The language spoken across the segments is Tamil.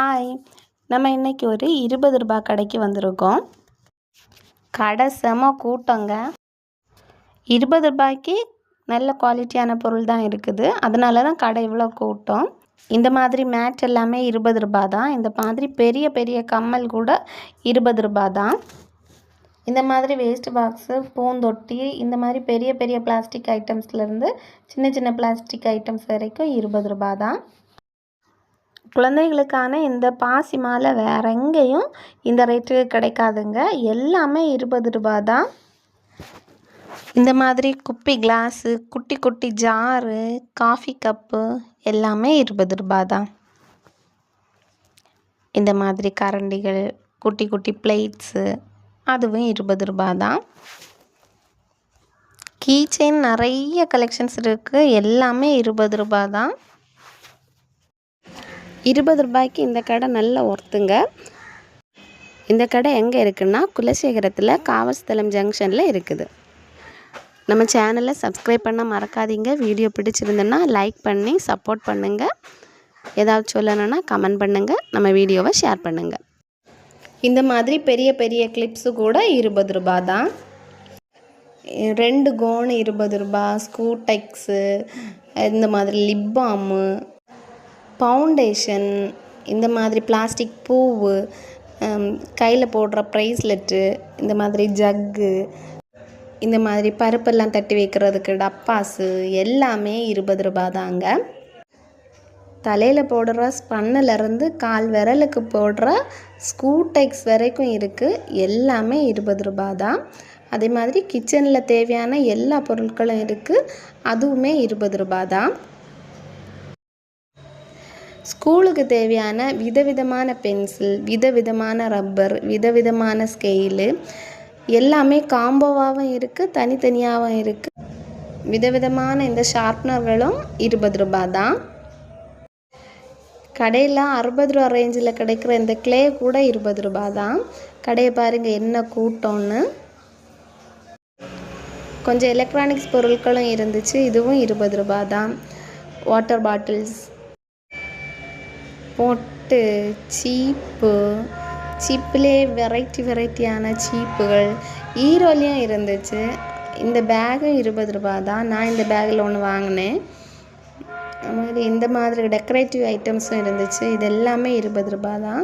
ஹாய், நம்ம இன்றைக்கி ஒரு 20 ரூபாய் கடைக்கு வந்திருக்கோம். கடை செம கூட்டங்க. 20 ரூபாய்க்கு நல்ல குவாலிட்டியான பொருள் தான் இருக்குது. அதனால தான் கடை இவ்வளோ கூட்டம். இந்த மாதிரி மேட் எல்லாமே 20 ரூபாய் தான். இந்த மாதிரி பெரிய பெரிய கம்மல் கூட 20 ரூபாய் தான். இந்த மாதிரி வேஸ்ட் பாக்ஸு, பூந்தொட்டி, இந்த மாதிரி பெரிய பெரிய பிளாஸ்டிக் ஐட்டம்ஸ்லேருந்து சின்ன சின்ன பிளாஸ்டிக் ஐட்டம்ஸ் வரைக்கும் 20 ரூபாய் தான். குழந்தைகளுக்கான இந்த பாசி மாலை வேறு எங்கேயும் இந்த ரேட்டுக்கு கிடைக்காதுங்க. எல்லாமே 20 ரூபாய் தான். இந்த மாதிரி குப்பி கிளாஸு, குட்டி குட்டி ஜாரு, காஃபி கப்பு எல்லாமே 20 ரூபாய் தான். இந்த மாதிரி கரண்டிகள், குட்டி குட்டி பிளேட்ஸு அதுவும் 20 ரூபாய் தான். கீ செயின் நிறைய கலெக்ஷன்ஸ் இருக்குது. எல்லாமே 20 ரூபாய் தான். 20 ரூபாய்க்கு இந்த கடை நல்ல ஒர்த்துங்க. இந்த கடை எங்கே இருக்குன்னா குலசேகரத்தில் காவல்ஸ்தலம் ஜங்ஷனில் இருக்குது. நம்ம சேனலை சப்ஸ்கிரைப் பண்ண மறக்காதீங்க. வீடியோ பிடிச்சிருந்தேன்னா லைக் பண்ணி சப்போர்ட் பண்ணுங்கள். ஏதாவது சொல்லணுன்னா கமெண்ட் பண்ணுங்கள். நம்ம வீடியோவை ஷேர் பண்ணுங்கள். இந்த மாதிரி பெரிய பெரிய கிளிப்ஸு கூட 20 ரூபாய் தான். 2 கோன் 20 ரூபாய். ஸ்கூடெக்ஸு, இந்த மாதிரி லிப் பாமு, ஃபவுண்டேஷன், இந்த மாதிரி பிளாஸ்டிக் பூவு, கையில் போடுற ப்ரைஸ்லெட்டு, இந்த மாதிரி ஜக்கு, இந்த மாதிரி பருப்பெல்லாம் தட்டி வைக்கிறதுக்கு டப்பாஸு எல்லாமே 20 ரூபாய் தாங்க. தலையில் போடுற ஸ்பன்னிலேருந்து கால் விரலுக்கு போடுற ஸ்கூடெக்ஸ் வரைக்கும் இருக்குது. எல்லாமே 20 ரூபாய் தான். அதே மாதிரி கிச்சனில் தேவையான எல்லா பொருட்களும் இருக்குது. அதுவுமே 20 ரூபாய் தான். ஸ்கூலுக்கு தேவையான விதவிதமான பென்சில், விதவிதமான ரப்பர், விதவிதமான ஸ்கெயிலு எல்லாமே காம்போவாகவும் இருக்குது, தனித்தனியாகவும் இருக்குது. விதவிதமான இந்த ஷார்ப்னர்களும் 20 ரூபாய் தான். கடையில் 60 ரூபா ரேஞ்சில் கிடைக்கிற இந்த கிளே கூட 20 ரூபாய் தான். கடையை பாருங்கள் என்ன கூட்டம்னு. கொஞ்சம் எலக்ட்ரானிக்ஸ் பொருட்களும் இருந்துச்சு. இதுவும் 20 ரூபாய் தான். வாட்டர் பாட்டில்ஸ், பொட்டு, சீப்புலே வெரைட்டியான சீப்புகள், ஈரோலையும் இருந்துச்சு. இந்த பேகும் 20 ரூபாய் தான். நான் இந்த பேக்கில் ஒன்று வாங்கினேன். இந்த மாதிரி டெக்கரேட்டிவ் ஐட்டம்ஸும் இருந்துச்சு. இது எல்லாமே 20 ரூபாய் தான்.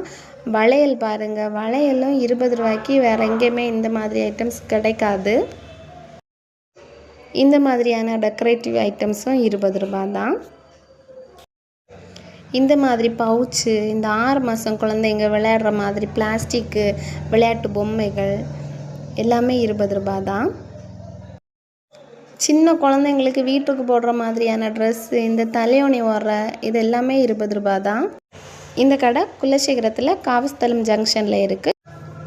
வளையல் பாருங்கள், வளையலும் 20 ரூபாய்க்கு வேறு எங்கேயுமே இந்த மாதிரி ஐட்டம்ஸ் கிடைக்காது. இந்த மாதிரியான டெக்கரேட்டிவ் ஐட்டம்ஸும் 20 ரூபாய் தான். இந்த மாதிரி பவுச்சு, இந்த 6 மாதம் குழந்தைங்க விளையாடுற மாதிரி பிளாஸ்டிக்கு விளையாட்டு பொம்மைகள் எல்லாமே 20 ரூபாய் தான். சின்ன குழந்தைங்களுக்கு வீட்டுக்கு போடுற மாதிரியான ட்ரெஸ்ஸு, இந்த தலையோணி ஓடுற இது எல்லாமே 20 ரூபாய் தான். இந்த கடை குலசேகரத்தில் காவல்ஸ்தலம் ஜங்ஷனில் இருக்குது.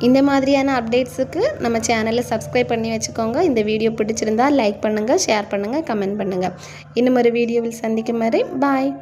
இந்த மாதிரியான அப்டேட்ஸுக்கு நம்ம சேனலை சப்ஸ்கிரைப் பண்ணி வச்சுக்கோங்க. இந்த வீடியோ பிடிச்சிருந்தால் லைக் பண்ணுங்கள், ஷேர் பண்ணுங்கள், கமெண்ட் பண்ணுங்கள். இன்னும் ஒரு வீடியோவில் சந்திக்கும் வரை பாய்.